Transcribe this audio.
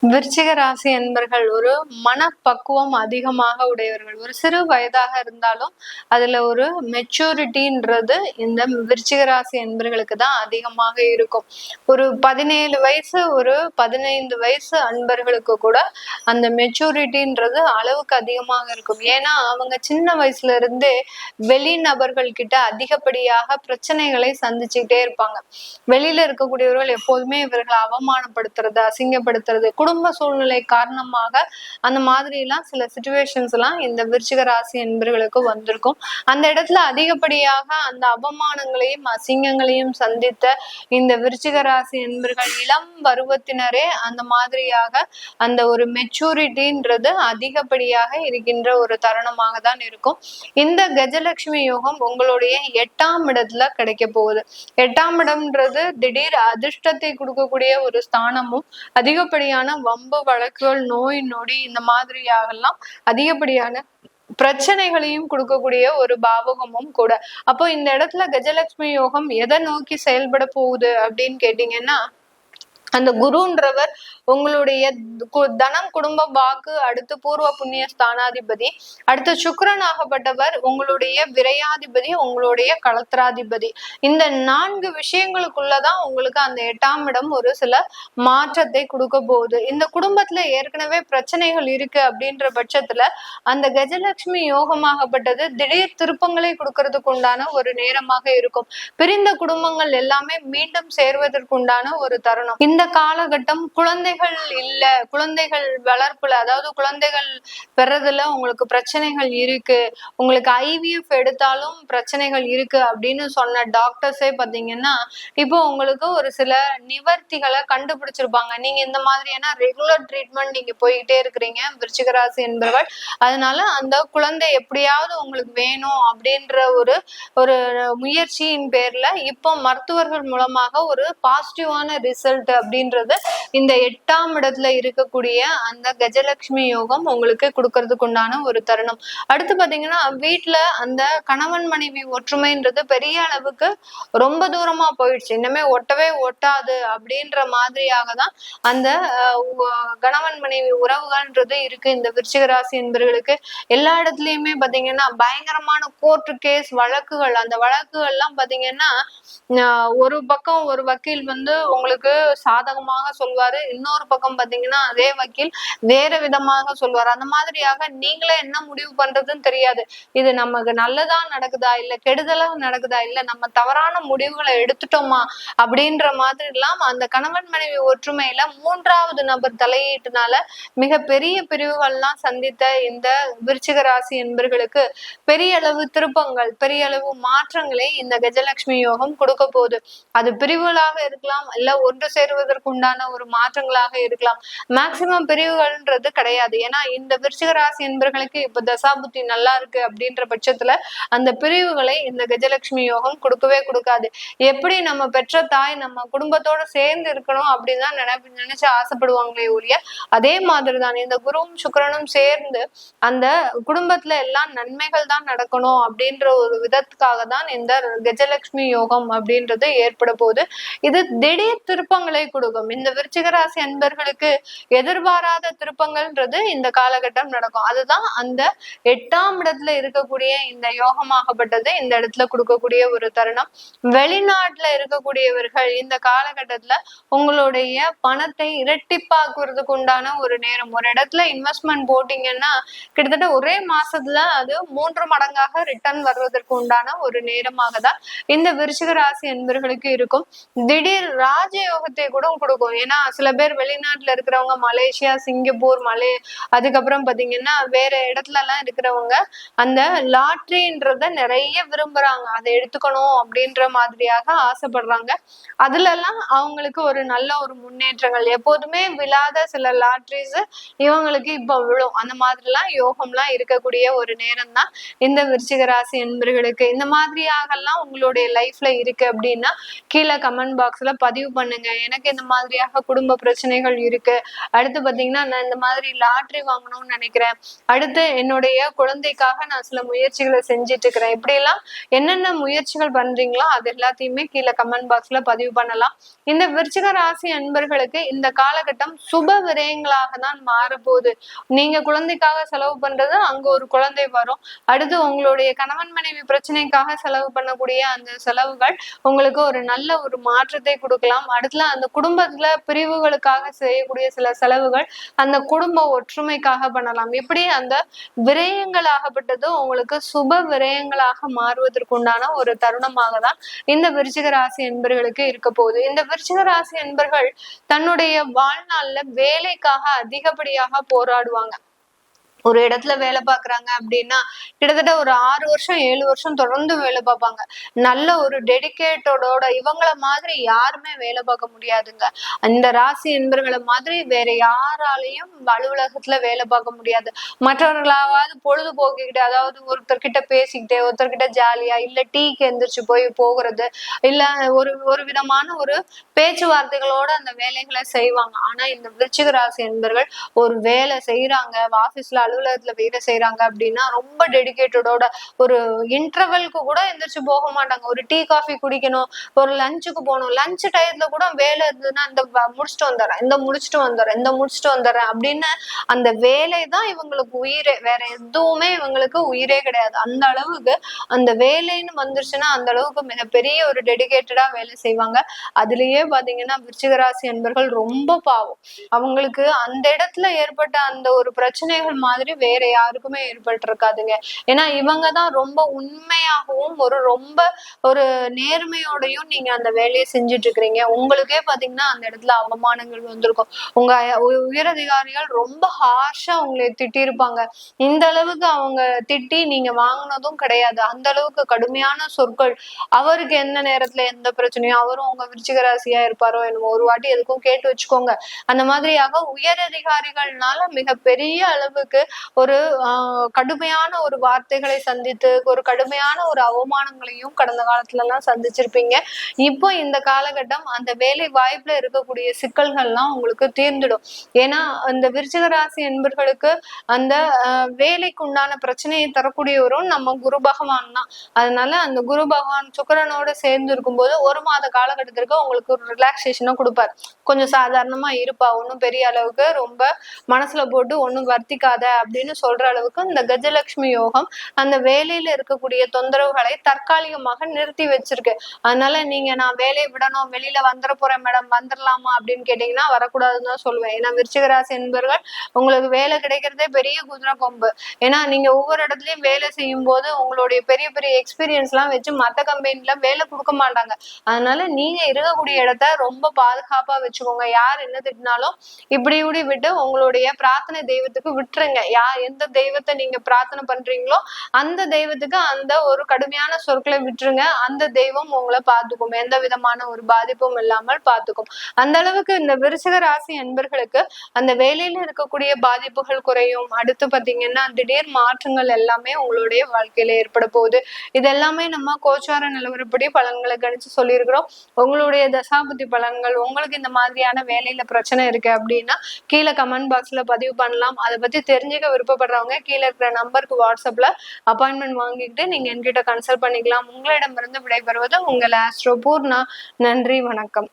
விருச்சிக ராசி என்பர்கள் ஒரு மனப்பக்குவம் அதிகமாக உடையவர்கள். ஒரு சிறு வயதாக இருந்தாலும் அதுல ஒரு மெச்சூரிட்டின்றது இந்த விருச்சிக ராசி என்பர்களுக்கு தான் அதிகமாக இருக்கும். ஒரு 17 வயசு ஒரு 15 வயசு அன்பர்களுக்கு கூட அந்த மெச்சூரிட்டின்றது அளவுக்கு அதிகமாக இருக்கும். ஏன்னா அவங்க சின்ன வயசுல இருந்தே வெளிநபர்கள் கிட்ட அதிகப்படியாக பிரச்சனைகளை சந்திச்சுக்கிட்டே இருப்பாங்க. வெளியில இருக்கக்கூடியவர்கள் எப்போதுமே இவர்களை அவமானப்படுத்துறது, அசிங்கப்படுத்துறது, குடும்ப சூழ்நிலை காரணமாக அந்த மாதிரி எல்லாம் சில சிச்சுவேஷன்ஸ் எல்லாம் இந்த விருச்சிக ராசி என்பவர்களுக்கு வந்திருக்கும். அந்த இடத்துல அதிகப்படியாக அந்த அவமானங்களையும் அசிங்கங்களையும் சந்தித்த இந்த விருச்சிக ராசி என்பவர்கள் இளம் பருவத்தினரே அந்த மாதிரியாக அந்த ஒரு மெச்சூரிட்டின்றது அதிகப்படியாக இருக்கின்ற ஒரு தருணமாக தான் இருக்கும். இந்த கஜலட்சுமி யோகம் உங்களுடைய 8ஆம் இடத்துல கிடைக்க போகுது. 8ஆம் இடம்ன்றது திடீர் அதிர்ஷ்டத்தை கொடுக்கக்கூடிய ஒரு ஸ்தானமும், அதிகப்படியான வம்பு வழக்குகள், நோய் நொடி இந்த மாதிரியாகலாம் அதிகப்படியான பிரச்சனைகளையும் கொடுக்கக்கூடிய ஒரு பாவகமும் கூட. அப்போ இந்த இடத்துல கஜலட்சுமி யோகம் எதை நோக்கி செயல்பட போகுது அப்படின்னு கேட்டீங்கன்னா, அந்த குருன்றவர் உங்களுடைய தனம், குடும்ப, வாக்கு, அடுத்து பூர்வ புண்ணிய ஸ்தானாதிபதி, அடுத்து சுக்கிரன் ஆகப்பட்டவர் உங்களுடைய விரையாதிபதி, உங்களுடைய களத்திராதிபதி. இந்த 4 விஷயங்களுக்குள்ளதான் உங்களுக்கு அந்த 8ஆம் இடம் ஒரு சில மாற்றத்தை கொடுக்க போகுது. இந்த குடும்பத்துல ஏற்கனவே பிரச்சனைகள் இருக்கு அப்படின்ற பட்சத்துல அந்த கஜலட்சுமி யோகமாகப்பட்டது திடீர் திருப்பங்களை கொடுக்கறதுக்கு உண்டான ஒரு நேரமாக இருக்கும். பிரிந்த குடும்பங்கள் எல்லாமே மீண்டும் சேர்வதற்குண்டான ஒரு தருணம். இந்த காலகட்டம் குழந்தைகள் வளர்ப்புல, அதாவது குழந்தைகள் பெறதுல உங்களுக்கு பிரச்சனைகள் இருக்கு, உங்களுக்கு IVF எடுத்தாலும் பிரச்சனைகள் இருக்கு அப்படின்னு சொன்ன டாக்டர்ஸே பாத்தீங்கன்னா இப்போ உங்களுக்கு ஒரு சில நிவர்த்திகளை கண்டுபிடிச்சிருப்பாங்க. நீங்க இந்த மாதிரியான ரெகுலர் ட்ரீட்மெண்ட் நீங்க போய்கிட்டே இருக்கிறீங்க விருச்சிக ராசி என்பவர்கள். அதனால அந்த குழந்தை எப்படியாவது உங்களுக்கு வேணும் அப்படின்ற ஒரு முயற்சியின் பேர்ல இப்போ மருத்துவர்கள் மூலமாக ஒரு பாசிட்டிவான ரிசல்ட் அப்படின்றது இந்த 8ஆம் இடத்துல இருக்கக்கூடிய அந்த கஜலட்சுமி யோகம் உங்களுக்கு கொடுக்கறதுக்கு உண்டான ஒரு தருணம். அடுத்து பாத்தீங்கன்னா வீட்டுல அந்த கணவன் மனைவி ஒற்றுமைன்றது பெரிய அளவுக்கு ரொம்ப தூரமா போயிடுச்சு. இன்னுமே ஒட்டவே ஒட்டாது அப்படின்ற மாதிரியாக தான் அந்த கணவன் மனைவி உறவுகள்ன்றது இருக்கு இந்த விருச்சிக ராசி என்பவர்களுக்கு. எல்லா இடத்துலயுமே பாத்தீங்கன்னா பயங்கரமான கோர்ட்டு கேஸ் வழக்குகள், அந்த வழக்குகள் எல்லாம் பாத்தீங்கன்னா ஒரு பக்கம் ஒரு வக்கீல் உங்களுக்கு சாதகமாக சொல்வாரு, இன்னொரு பக்கம் பாத்தீங்கன்னா அதே வக்கீல் வேற விதமாக சொல்வாரு. அந்த மாதிரியாக நீங்களே என்ன முடிவு பண்றதுன்னு தெரியாது. இது நமக்கு நல்லதா நடக்குதா, இல்ல கெடுதலா நடக்குதா, இல்ல நம்ம தவறான முடிவுகளை எடுத்துட்டோமா அப்படின்ற மாதிரி எல்லாம் அந்த கணவன் மனைவி ஒற்றுமையில 3வது நபர் தலையீட்டுனால மிக பெரிய பிரிவுகள்லாம் சந்தித்த இந்த விருச்சிக ராசி என்பர்களுக்கு பெரிய அளவு திருப்பங்கள், பெரிய அளவு மாற்றங்களை இந்த கஜலட்சுமி யோகம் கொடுக்க போகுது. அது பிரிவுகளாக இருக்கலாம், இல்ல ஒன்று சேருவதற்கு உண்டான ஒரு மாற்றங்களாக இருக்கலாம். மேக்சிமம் பிரிவுகள்ன்றது கிடையாது. ஏன்னா இந்த விருச்சிக ராசி என்பர்களுக்கு இப்ப தசாபுத்தி நல்லா இருக்கு அப்படின்ற பட்சத்துல அந்த பிரிவுகளை இந்த கஜலட்சுமி யோகம் கொடுக்கவே கொடுக்காது. எப்படி நம்ம பெற்ற தாய் நம்ம குடும்பத்தோட சேர்ந்து இருக்கணும் அப்படின்னு தான் நினைச்சு ஆசைப்படுவாங்களே ஒழிய, அதே மாதிரிதான் இந்த குருவும் சுக்கிரனும் சேர்ந்து அந்த குடும்பத்துல எல்லாம் நன்மைகள் தான் நடக்கணும் அப்படின்ற ஒரு விதத்துக்காக தான் இந்த கஜலட்சுமி யோகம் அப்படின்றது ஏற்பட போகுது. இது திடீர் திருப்பங்களை கொடுக்கும். இந்த விருச்சிக ராசி அன்பர்களுக்கு எதிர்பாராத திருப்பங்கள்ன்றது இந்த காலகட்டம் நடக்கும். அதுதான் அந்த 8ஆம் இடத்துல இருக்கக்கூடிய இந்த யோகமாகப்பட்டது இந்த இடத்துல கொடுக்கக்கூடிய ஒரு தருணம். வெளிநாட்டுல இருக்கக்கூடியவர்கள் இந்த காலகட்டத்துல உங்களுடைய பணத்தை இரட்டிப்பாக்குறதுக்கு உண்டான ஒரு நேரம். ஒரு இடத்துல இன்வெஸ்ட்மெண்ட் போட்டீங்கன்னா கிட்டத்தட்ட ஒரே மாசத்துல அது 3 மடங்காக ரிட்டர்ன் வர்றதற்கு உண்டான ஒரு நேரமாக தான் இந்த விருச்சிக ராசி என்பர்களுக்கு இருக்கும். திடீர் ராஜயோகத்தை கூட கொடுக்கும். ஏன்னா சில பேர் வெளிநாட்டுல இருக்கிறவங்க மலேசியா, சிங்கப்பூர், அதுக்கப்புறம் பாத்தீங்கன்னா வேற இடத்துல எல்லாம் இருக்கிறவங்க அந்த லாட்ரின்றத நிறைய விரும்புறாங்க, அதை எடுத்துக்கணும் அப்படின்ற மாதிரியாக ஆசைப்படுறாங்க. அதுல எல்லாம் அவங்களுக்கு ஒரு நல்ல ஒரு முன்னேற்றங்கள், எப்போதுமே விழாத சில லாட்ரிஸ் இவங்களுக்கு இப்ப விழும். அந்த மாதிரிலாம் யோகம்லாம் இருக்கக்கூடிய ஒரு நேரம் தான் இந்த விருச்சிக ராசி என்பர்களுக்கு. இந்த மாதிரியாகலாம் உங்களுடைய லைஃப்ல இருக்கு அப்படின்னா கீழே கமெண்ட் பாக்ஸ்ல பதிவு பண்ணுங்க. எனக்கு இந்த மாதிரியாக குடும்ப பிரச்சனை பிரச்சனைகள் இருக்கு. அடுத்து பாத்தீங்கன்னா நான் இந்த மாதிரி லாட்ரி வாங்கணும்னு நினைக்கிறேன். அடுத்து என்னுடைய குழந்தைக்காக நான் சில முயற்சிகளை செஞ்சுட்டு இருக்கிறேன். இப்படி எல்லாம் என்னென்ன முயற்சிகள் பண்றீங்களோ அது எல்லாத்தையுமே கீழே கமெண்ட் பாக்ஸ்ல பதிவு பண்ணலாம். இந்த விருச்சிக ராசி அன்பர்களுக்கு இந்த காலகட்டம் சுப விரயங்களாக தான் மாறப்போகுது. நீங்க குழந்தைக்காக செலவு பண்றது அங்க ஒரு குழந்தை வரும். அடுத்து உங்களுடைய கணவன் மனைவி பிரச்சனைக்காக செலவு பண்ணக்கூடிய அந்த செலவுகள் உங்களுக்கு ஒரு நல்ல ஒரு மாற்றத்தை கொடுக்கலாம். அடுத்துல அந்த குடும்பத்துல பிரிவுகளுக்காக செய்யக்கூடிய சில செலவுகள் அந்த குடும்ப ஒற்றுமைக்காக பண்ணலாம். இப்படி அந்த விரயங்களாகப்பட்டது உங்களுக்கு சுப விரயங்களாக மாறுவதற்குண்டான ஒரு தருணமாக தான் இந்த விருச்சிக ராசி என்பர்களுக்கு இருக்க போகுது. இந்த விருச்சிக ராசி என்பர்கள் தன்னுடைய வாழ்நாள்ல வேலைக்காக அதிகப்படியாக போராடுவாங்க. ஒரு இடத்துல வேலை பாக்குறாங்க அப்படின்னா கிட்டத்தட்ட ஒரு 6 வருஷம் 7 வருஷம் தொடர்ந்து வேலை பார்ப்பாங்க. நல்ல ஒரு டெடிகேட்டோட இவங்கள மாதிரி யாருமே வேலை பார்க்க முடியாதுங்க. அந்த ராசி என்பர்களை மாதிரி வேற யாராலையும் அலுவலகத்துல வேலை பார்க்க முடியாது. மற்றவர்களாவது பொழுதுபோக்கிக்கிட்டு, அதாவது ஒருத்தர்கிட்ட பேசிக்கிட்டே ஒருத்தர்கிட்ட ஜாலியா இல்ல டீக்கு எந்திரிச்சு போய் போகிறது, இல்ல ஒரு ஒரு விதமான ஒரு பேச்சுவார்த்தைகளோட அந்த வேலைகளை செய்வாங்க. ஆனா இந்த விருச்சிக ராசி என்பர்கள் ஒரு வேலை செய்யறாங்க, ஆபீஸ்ல அலுவலகத்துல வேலை செய்யறாங்க அப்படின்னா ரொம்ப டெடிகேட்டடோட ஒரு இன்டர்வெல்க்கு கூட எந்திரிச்சு போக மாட்டாங்க. ஒரு டீ காஃபி குடிக்கணும், ஒரு லஞ்சுக்கு போகணும், லஞ்ச் டயத்துல கூட வேலை இருந்ததுன்னா இந்த முடிச்சுட்டு வந்துடுறேன், இந்த முடிச்சுட்டு வந்துடுறேன் அப்படின்னு அந்த வேலை தான் இவங்களுக்கு உயிரே. வேற எதுவுமே இவங்களுக்கு உயிரே கிடையாது. அந்த அளவுக்கு அந்த வேலைன்னு வந்துருச்சுன்னா அந்த அளவுக்கு மிகப்பெரிய ஒரு டெடிகேட்டடா வேலை செய்வாங்க. அதுலயே பாத்தீங்கன்னா விருச்சிகராசி என்பர்கள் ரொம்ப பாவம். அவங்களுக்கு அந்த இடத்துல ஏற்பட்ட அந்த ஒரு பிரச்சனைகள் மாதிரி வேற யாருக்குமே ஏற்பட்டு இருக்காதுங்க. ஏன்னா இவங்கதான் ரொம்ப உண்மையாகவும் ரொம்ப ஒரு நேர்மையோடையும் நீங்க அந்த வேலையை செஞ்சுட்டு இருக்கிறீங்க. உங்களுக்கே பாத்தீங்கன்னா அந்த இடத்துல அவமானங்கள் வந்திருக்கும். உங்க உயரதிகாரிகள் ரொம்ப ஹார்ஷா உங்களை திட்டி இருப்பாங்க. இந்த அளவுக்கு அவங்க திட்டி நீங்க வாங்கினதும் கிடையாது. அந்த அளவுக்கு கடுமையான சொற்கள். அவருக்கு எந்த நேரத்துல எந்த பிரச்சனையும், அவரும் உங்க விருச்சிக ராசியா இருப்பாரோ என்னமோ, ஒரு வாட்டி எதுக்கும் கேட்டு வச்சுக்கோங்க. அந்த மாதிரியாக உயரதிகாரிகள்னால மிகப்பெரிய அளவுக்கு ஒரு கடுமையான ஒரு வார்த்தைகளை சந்தித்து ஒரு கடுமையான ஒரு அவமானங்களையும் கடந்த காலத்துல எல்லாம் சந்திச்சிருப்பீங்க. இப்போ இந்த காலகட்டம் அந்த வேலை வாய்ப்புல இருக்கக்கூடிய சிக்கல்கள்லாம் உங்களுக்கு தீர்ந்துடும். ஏன்னா அந்த விருச்சிக ராசி என்பர்களுக்கு அந்த வேலைக்கு உண்டான பிரச்சனையை தரக்கூடியவரும் நம்ம குரு பகவான் தான். அதனால அந்த குரு பகவான் சுக்கிரனோட சேர்ந்து இருக்கும்போது 1 மாத காலகட்டத்திற்கு உங்களுக்கு ஒரு ரிலாக்ஸேஷனும் கொடுப்பார். கொஞ்சம் சாதாரணமா இருப்பா, ஒன்னும் பெரிய அளவுக்கு ரொம்ப மனசுல போட்டு ஒன்னும் வர்த்திக்காத அப்படின்னு சொல்ற அளவுக்கு இந்த கஜலட்சுமி யோகம் அந்த வேலையில இருக்கக்கூடிய தொந்தரவுகளை தற்காலிகமாக நிறுத்தி வச்சிருக்கு. அதனால நீங்க நான் வேலையை விடணும், வெளியில வந்துட போறேன் மேடம், வந்துடலாமா அப்படின்னு கேட்டீங்கன்னா வரக்கூடாதுன்னு தான் சொல்லுவேன். ஏன்னா விருச்சிக ராசி என்பர்கள் உங்களுக்கு வேலை கிடைக்கிறதே பெரிய குதிரை கொம்பு. ஏன்னா நீங்க ஒவ்வொரு இடத்துலயும் வேலை செய்யும் போது உங்களுடைய பெரிய பெரிய எக்ஸ்பீரியன்ஸ் எல்லாம் வச்சு மத்த கம்பெனில வேலை கொடுக்க மாட்டாங்க. அதனால நீங்க இருக்கக்கூடிய இடத்த ரொம்ப பாதுகாப்பா வச்சுக்கோங்க. யார் என்ன திட்டினாலும் இப்படி விட்டு உங்களுடைய பிரார்த்தனை தெய்வத்துக்கு விட்டுருங்க. எந்த தெய்வத்தை நீங்க பிரார்த்தனை பண்றீங்களோ அந்த தெய்வத்துக்கு அந்த ஒரு கடுமையான சொற்களை விட்டுருங்க. அந்த தெய்வம் உங்களை பார்த்துக்கும், எந்த விதமான ஒரு பாதிப்பும் இல்லாமல் பார்த்துக்கும். அந்த அளவுக்கு இந்த விருச்சிக ராசி என்பர்களுக்கு அந்த வேலையில இருக்கக்கூடிய பாதிப்புகள் குறையும். அடுத்து பாத்தீங்கன்னா திடீர் மாற்றங்கள் எல்லாமே உங்களுடைய வாழ்க்கையில ஏற்பட போகுது. இது எல்லாமே நம்ம கோச்சார நிலவரப்படி பலன்களை கணிச்சு சொல்லியிருக்கிறோம். உங்களுடைய தசாபுத்தி பலன்கள், உங்களுக்கு இந்த மாதிரியான வேலையில பிரச்சனை இருக்கு அப்படின்னா கீழே கமெண்ட் பாக்ஸ்ல பதிவு பண்ணலாம். அதை பத்தி தெரிஞ்சுக்க விருப்பப்படுறவங்க கீழே இருக்கிற நம்பருக்கு வாட்ஸ்அப்ல அப்பாயின்மெண்ட் வாங்கிக்கிட்டு நீங்க என்கிட்ட கன்சல்ட் பண்ணிக்கலாம். உங்களிடமிருந்து விடைபெறுவது உங்கள் ஆஸ்ட்ரோ பூர்ணா. நன்றி, வணக்கம்.